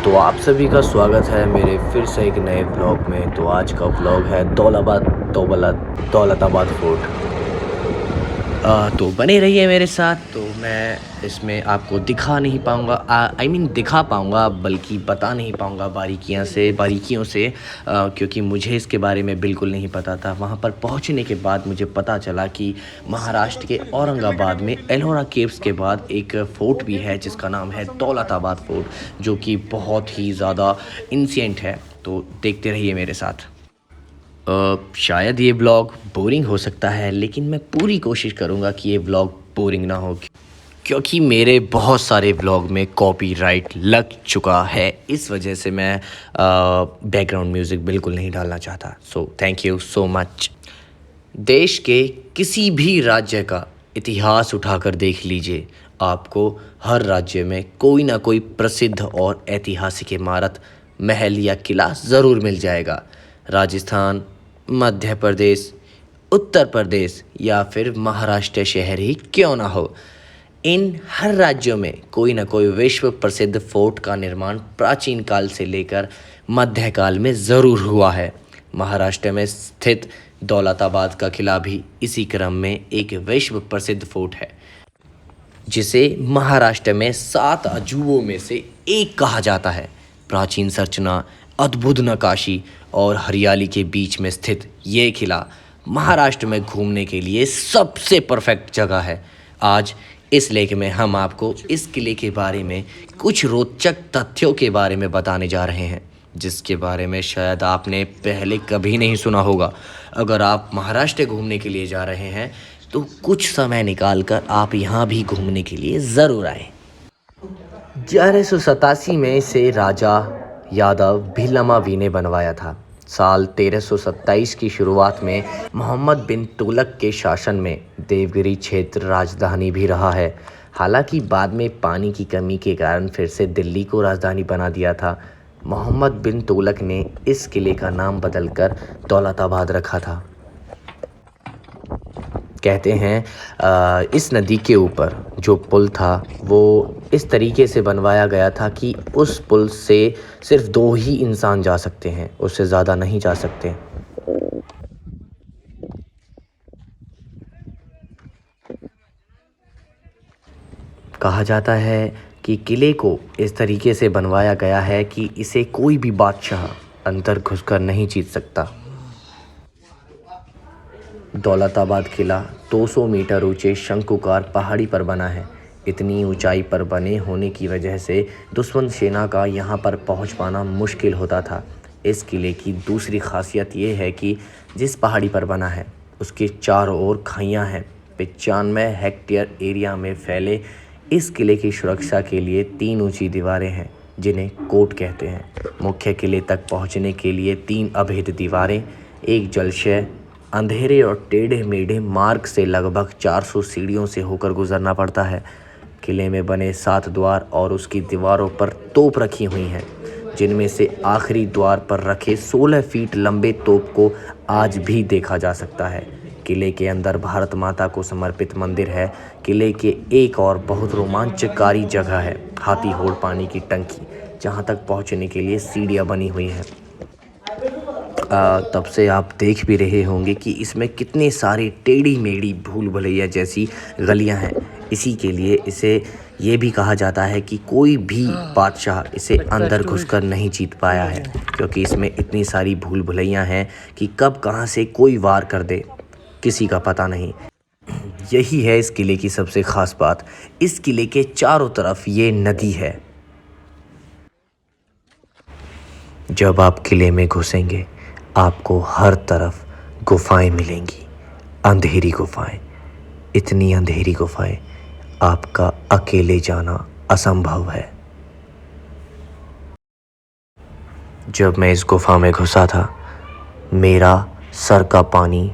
तो आप सभी का स्वागत है मेरे फिर से एक नए व्लॉग में। तो आज का व्लॉग है दौलताबाद फोर्ट। तो बने रहिए मेरे साथ। तो मैं इसमें आपको दिखा नहीं पाऊँगा, दिखा पाऊँगा बल्कि बता नहीं पाऊँगा बारीकियों से, क्योंकि मुझे इसके बारे में बिल्कुल नहीं पता था। वहाँ पर पहुँचने के बाद मुझे पता चला कि महाराष्ट्र के औरंगाबाद में एलोरा केव्स के बाद एक फ़ोर्ट भी है जिसका नाम है दौलताबाद फ़ोर्ट, जो कि बहुत ही ज़्यादा एंशिएंट है। तो देखते रहिए मेरे साथ। शायद ये व्लॉग बोरिंग हो सकता है, लेकिन मैं पूरी कोशिश करूँगा कि ये व्लॉग बोरिंग ना हो, क्योंकि मेरे बहुत सारे व्लॉग में कॉपीराइट लग चुका है। इस वजह से मैं बैकग्राउंड म्यूज़िक बिल्कुल नहीं डालना चाहता। So thank you so much. देश के किसी भी राज्य का इतिहास उठाकर देख लीजिए, आपको हर राज्य में कोई ना कोई प्रसिद्ध और ऐतिहासिक इमारत, महल या किला ज़रूर मिल जाएगा। राजस्थान, मध्य प्रदेश, उत्तर प्रदेश या फिर महाराष्ट्र शहर ही क्यों ना हो, इन हर राज्यों में कोई ना कोई विश्व प्रसिद्ध फोर्ट का निर्माण प्राचीन काल से लेकर मध्यकाल में ज़रूर हुआ है। महाराष्ट्र में स्थित दौलताबाद का किला भी इसी क्रम में एक विश्व प्रसिद्ध फोर्ट है, जिसे महाराष्ट्र में 7 अजूबों में से एक कहा जाता है। प्राचीन संरचना, अद्भुत नक्काशी और हरियाली के बीच में स्थित ये किला महाराष्ट्र में घूमने के लिए सबसे परफेक्ट जगह है। आज इस लेख में हम आपको इस किले के बारे में कुछ रोचक तथ्यों के बारे में बताने जा रहे हैं, जिसके बारे में शायद आपने पहले कभी नहीं सुना होगा। अगर आप महाराष्ट्र घूमने के लिए जा रहे हैं तो कुछ समय निकाल कर आप यहाँ भी घूमने के लिए ज़रूर आए। 1187 में इसे राजा यादव भीलमावी ने बनवाया था। साल 1327 की शुरुआत में मोहम्मद बिन तुगलक के शासन में देवगिरी क्षेत्र राजधानी भी रहा है। हालांकि बाद में पानी की कमी के कारण फिर से दिल्ली को राजधानी बना दिया था। मोहम्मद बिन तुगलक ने इस किले का नाम बदलकर दौलताबाद रखा था। कहते हैं इस नदी के ऊपर जो पुल था वो इस तरीके से बनवाया गया था कि उस पुल से सिर्फ 2 ही इंसान जा सकते हैं, उससे ज़्यादा नहीं जा सकते। कहा जाता है कि किले को इस तरीके से बनवाया गया है कि इसे कोई भी बादशाह अंदर घुसकर नहीं जीत सकता। दौलताबाद किला 200 मीटर ऊंचे शंकुकार पहाड़ी पर बना है। इतनी ऊंचाई पर बने होने की वजह से दुश्मन सेना का यहां पर पहुंच पाना मुश्किल होता था। इस किले की दूसरी खासियत ये है कि जिस पहाड़ी पर बना है उसके चारों ओर खाइयां हैं। 95 हेक्टेयर एरिया में फैले इस किले की सुरक्षा के लिए 3 ऊंची दीवारें हैं, जिन्हें कोट कहते हैं। मुख्य किले तक पहुंचने के लिए 3 अभेद दीवारें, एक जलाशय, अंधेरे और टेढ़े मेढ़े मार्ग से लगभग 400 सीढ़ियों से होकर गुजरना पड़ता है। किले में बने 7 द्वार और उसकी दीवारों पर तोप रखी हुई हैं, जिनमें से आखिरी द्वार पर रखे 16 फीट लंबे तोप को आज भी देखा जा सकता है। किले के अंदर भारत माता को समर्पित मंदिर है। किले के एक और बहुत रोमांचकारी जगह है हाथी होड़ पानी की टंकी, जहां तक पहुंचने के लिए सीढ़ियां बनी हुई हैं। तब से आप देख भी रहे होंगे कि इसमें कितनी सारी टेढ़ी मेढ़ी भूल भुलैया जैसी गलियां हैं। इसी के लिए इसे ये भी कहा जाता है कि कोई भी बादशाह इसे अंदर घुसकर नहीं जीत पाया है, क्योंकि इसमें इतनी सारी भूल भुलैया हैं कि कब कहां से कोई वार कर दे किसी का पता नहीं। यही है इस किले की सबसे ख़ास बात। इस किले के चारों तरफ ये नदी है। जब आप किले में घुसेंगे आपको हर तरफ गुफाएं मिलेंगी, अंधेरी गुफाएं, इतनी अंधेरी गुफाएं आपका अकेले जाना असंभव है। जब मैं इस गुफा में घुसा था मेरा सर का पानी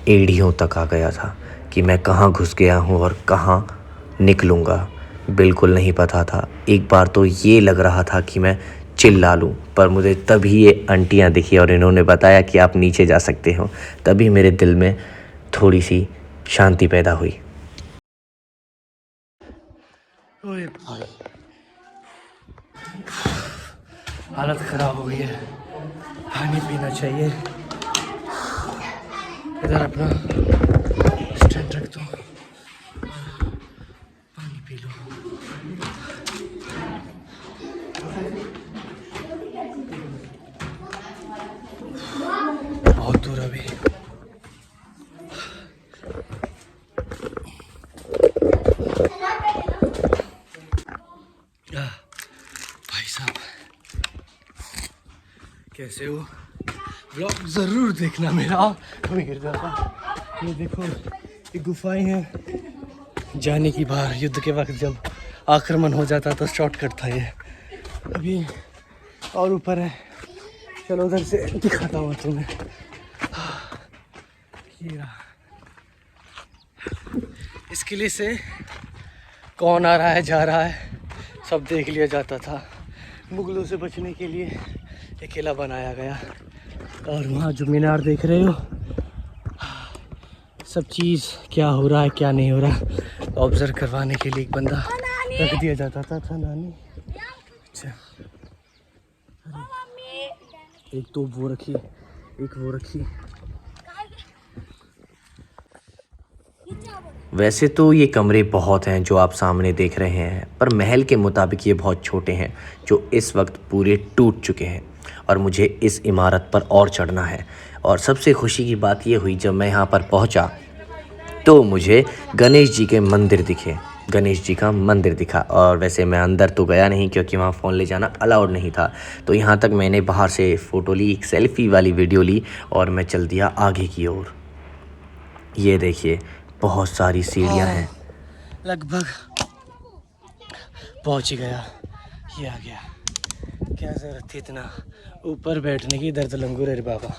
एड़ियों तक आ गया था कि मैं कहाँ घुस गया हूँ और कहाँ निकलूँगा, बिल्कुल नहीं पता था। एक बार तो ये लग रहा था कि मैं चिल्ला लूँ, पर मुझे तभी ये आंटियाँ दिखी और इन्होंने बताया कि आप नीचे जा सकते हो। तभी मेरे दिल में थोड़ी सी शांति पैदा हुई। हालत ख़राब हो गई है, पानी पीना चाहिए। इधर अपना स्टैंड रख दो, पानी पी लो। बहुत दूर अभी। भाई साहब कैसे हो? ब्लॉग ज़रूर देखना मेरा, कभी गिर जाता। ये देखो ये गुफाएं हैं जाने की बाहर। युद्ध के वक्त जब आक्रमण हो जाता तो शॉर्टकट था ये। अभी और ऊपर है, चलो उधर से दिखाता हूँ तुम्हें। ये रहा। इस किले से कौन आ रहा है जा रहा है सब देख लिया जाता था। मुगलों से बचने के लिए ये किला बनाया गया। और वहाँ जो मीनार देख रहे हो, सब चीज़ क्या हो रहा है क्या नहीं हो रहा ऑब्ज़र्व करवाने के लिए एक बंदा रख दिया जाता था। नानी अच्छा, एक तो वो रखी, एक वो रखी। वैसे तो ये कमरे बहुत हैं जो आप सामने देख रहे हैं, पर महल के मुताबिक ये बहुत छोटे हैं जो इस वक्त पूरे टूट चुके हैं और मुझे इस इमारत पर और चढ़ना है। और सबसे खुशी की बात ये हुई जब मैं यहाँ पर पहुँचा तो मुझे गणेश जी के मंदिर दिखे, गणेश जी का मंदिर दिखा। और वैसे मैं अंदर तो गया नहीं क्योंकि वहाँ फ़ोन ले जाना अलाउड नहीं था, तो यहाँ तक मैंने बाहर से फ़ोटो ली, एक सेल्फ़ी वाली वीडियो ली और मैं चल दिया आगे की ओर। ये देखिए बहुत सारी सीढ़ियाँ हैं। लगभग पहुँच ही गया, ये आ गया। क्या ज़रूरत थी इतना ऊपर बैठने की, दर्द लंगूर है रे बाबा।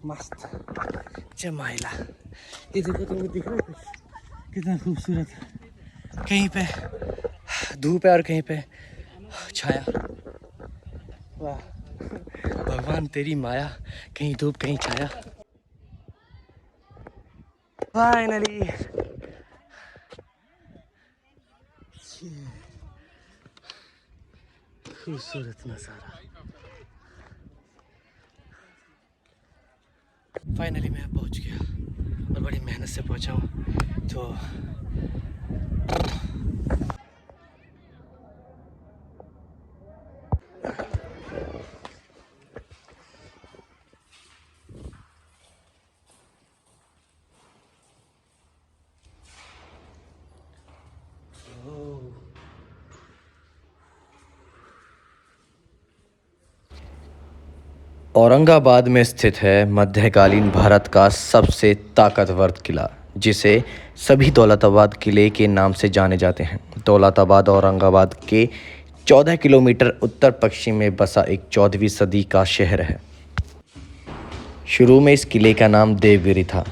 मस्त जमाइला। ये देखो तुमको दिख रहा है कुछ कितना खूबसूरत। कहीं पे धूप है और कहीं पे छाया। वाह भगवान तेरी माया, कहीं धूप कहीं छाया। फाइनली खूबसूरत नज़ारा। फाइनली मैं पहुंच गया और बड़ी मेहनत से पहुंचा हूँ। तो औरंगाबाद में स्थित है मध्यकालीन भारत का सबसे ताकतवर किला, जिसे सभी दौलताबाद किले के नाम से जाने जाते हैं। दौलताबाद औरंगाबाद के 14 किलोमीटर उत्तर पश्चिम में बसा एक 14वीं सदी का शहर है। शुरू में इस किले का नाम देवगिरी था,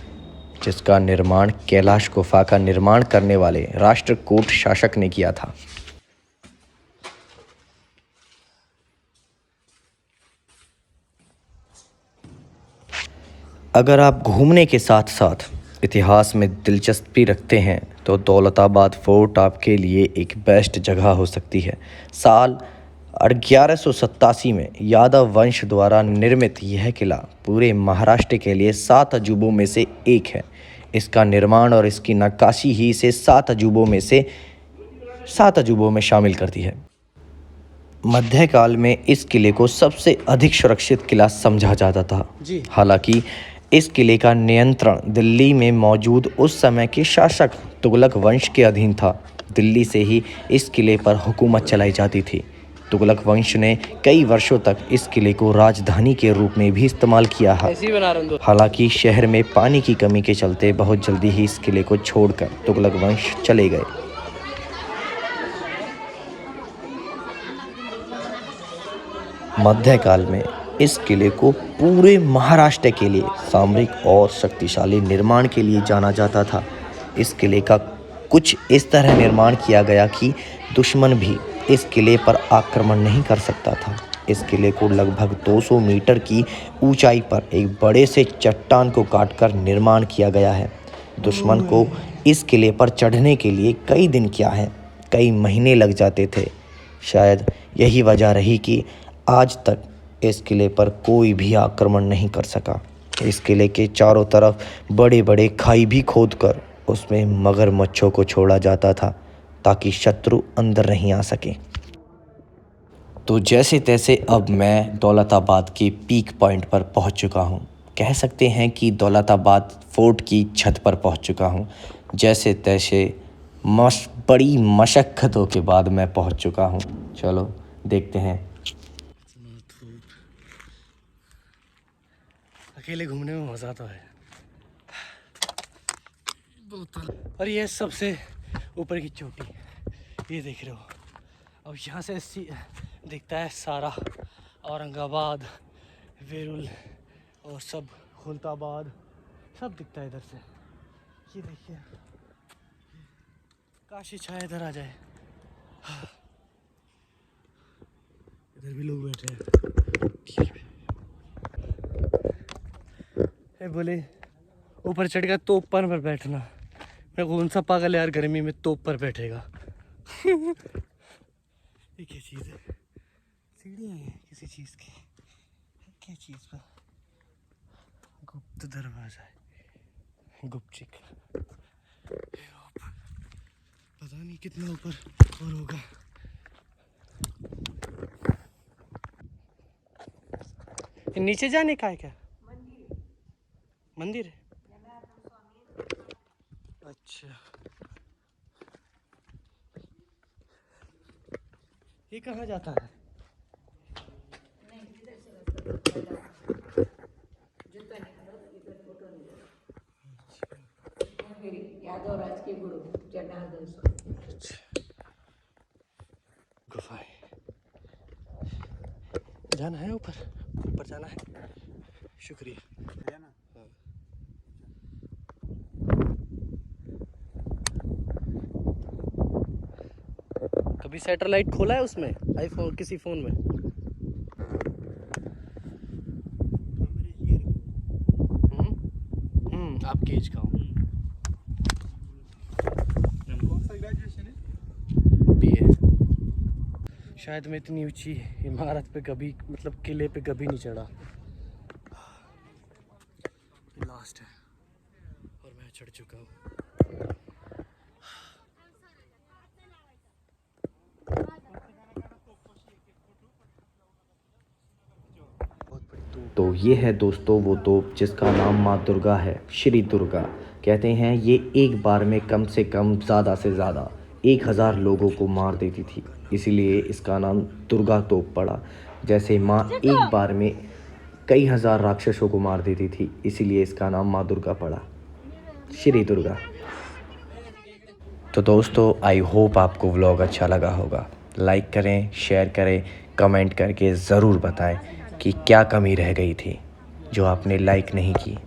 जिसका निर्माण कैलाश गुफा का निर्माण करने वाले राष्ट्रकूट शासक ने किया था। अगर आप घूमने के साथ साथ इतिहास में दिलचस्पी रखते हैं तो दौलताबाद फोर्ट आपके लिए एक बेस्ट जगह हो सकती है। साल 1187 में यादव वंश द्वारा निर्मित यह किला पूरे महाराष्ट्र के लिए 7 अजूबों में से एक है। इसका निर्माण और इसकी नक्काशी ही इसे 7 अजूबों में शामिल करती है। मध्यकाल में इस किले को सबसे अधिक सुरक्षित किला समझा जाता था। हालांकि इस किले का नियंत्रण दिल्ली में मौजूद उस समय के शासक तुगलक वंश के अधीन था। दिल्ली से ही इस किले पर हुकूमत चलाई जाती थी। तुगलक वंश ने कई वर्षों तक इस किले को राजधानी के रूप में भी इस्तेमाल किया है। हालांकि शहर में पानी की कमी के चलते बहुत जल्दी ही इस किले को छोड़कर तुगलक वंश चले गए। मध्यकाल में इस किले को पूरे महाराष्ट्र के लिए सामरिक और शक्तिशाली निर्माण के लिए जाना जाता था। इस किले का कुछ इस तरह निर्माण किया गया कि दुश्मन भी इस किले पर आक्रमण नहीं कर सकता था। इस किले को लगभग 200 मीटर की ऊंचाई पर एक बड़े से चट्टान को काटकर निर्माण किया गया है। दुश्मन को इस किले पर चढ़ने के लिए कई दिन क्या है, कई महीने लग जाते थे। शायद यही वजह रही कि आज तक इस किले पर कोई भी आक्रमण नहीं कर सका। इस किले के चारों तरफ बड़े बड़े खाई भी खोदकर उसमें मगरमच्छों को छोड़ा जाता था ताकि शत्रु अंदर नहीं आ सके। तो जैसे तैसे अब मैं दौलताबाद के पीक पॉइंट पर पहुंच चुका हूं। कह सकते हैं कि दौलताबाद फोर्ट की छत पर पहुंच चुका हूं। जैसे तैसे बड़ी मशक्क़तों के बाद मैं पहुंच चुका हूं। चलो देखते हैं। अकेले घूमने में मज़ा तो है। और ये सबसे ऊपर की चोटी ये देख रहे हो। अब यहाँ से दिखता है सारा औरंगाबाद, वेरुल और सब खुलताबाद सब दिखता है इधर से। ये देखिए, काश ये छाया इधर आ जाए। इधर भी लोग बैठे हैं। बोले ऊपर चढ़ गया तोप पर बैठना। मैं कौन सा पागल यार गर्मी में तोप पर बैठेगा। ये क्या चीज़ है? सीढ़ियाँ हैं किसी चीज़ की, क्या चीज़ का? गुप्त दरवाजा है, गुप्तचिक। पता नहीं कितना ऊपर और होगा। नीचे जाने का है क्या? मंदिर है। अच्छा, ये कहाँ जाता है? गुफाएं जाना है, ऊपर जाना है। शुक्रिया। कभी सैटेलाइट खोला है उसमें, आईफोन किसी फ़ोन में? आपकी एज का हूँ। कौन सा ग्रेजुएशन है? BA। शायद मैं इतनी ऊंची इमारत पे कभी, मतलब किले पे कभी नहीं चढ़ा। लास्ट है और मैं चढ़ चुका हूँ। तो ये है दोस्तों वो तोप जिसका नाम माँ दुर्गा है, श्री दुर्गा। कहते हैं ये एक बार में कम से कम ज़्यादा से ज़्यादा 1000 लोगों को मार देती थी, इसीलिए इसका नाम दुर्गा तोप पड़ा। जैसे माँ एक बार में कई हज़ार राक्षसों को मार देती थी, इसीलिए इसका नाम माँ दुर्गा पड़ा, श्री दुर्गा। तो दोस्तों आई होप आपको व्लॉग अच्छा लगा होगा। लाइक करें, शेयर करें, कमेंट करके ज़रूर बताएं कि क्या कमी रह गई थी जो आपने लाइक नहीं की।